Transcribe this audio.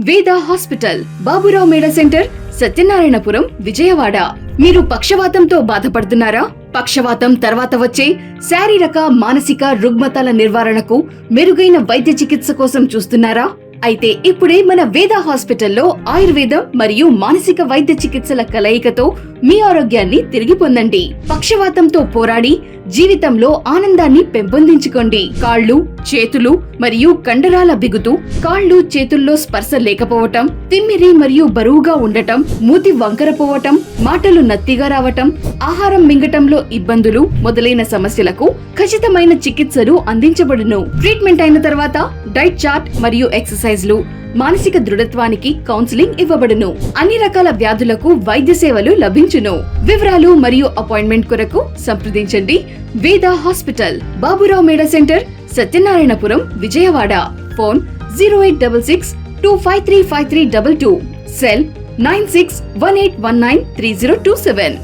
వేద hospital, Baburao Meda centre, Satyanarayanapuram, Vijayawada. మీరు పక్షవాతంతో బాధపడుతున్నారా? పక్షవాతం తర్వాత వచ్చే శారీరక, మానసిక రుగ్మతల నివారణకు మెరుగైన వైద్య చికిత్స కోసం చూస్తున్నారా? అయితే ఇప్పుడే మన వేద హాస్పిటల్లో ఆయుర్వేదం మరియు మానసిక వైద్య చికిత్సల కలయికతో మీ ఆరోగ్యాన్ని తిరిగి పొందండి. పక్షవాతంతో పోరాడి జీవితంలో ఆనందాన్ని పెంపొందించుకోండి. కాళ్ళు, చేతులు మరియు కండరాల బిగుతు, కాళ్ళు చేతుల్లో స్పర్శ లేకపోవటం, తిమ్మిరి మరియు బరువుగా ఉండటం, మూతి వంకరపోవటం, మాటలు నత్తిగా రావటం, ఆహారం మింగటంలో ఇబ్బందులు మొదలైన సమస్యలకు ఖచ్చితమైన చికిత్సలు అందించబడును. ట్రీట్మెంట్ అయిన తర్వాత డైట్ చార్ట్ మరియు ఎక్సర్సైజ్లు, మానసిక దృఢత్వానికి కౌన్సిలింగ్ ఇవ్వబడును. అన్ని రకాల వ్యాధులకు వైద్య సేవలు లభించును. వివరాలు మరియు అపాయింట్మెంట్ కొరకు సంప్రదించండి. Veda hospital, Baburao Meda centre, Satyanarayanapuram, Vijayawada. Phone 0866 2535322. Cell 9618193027.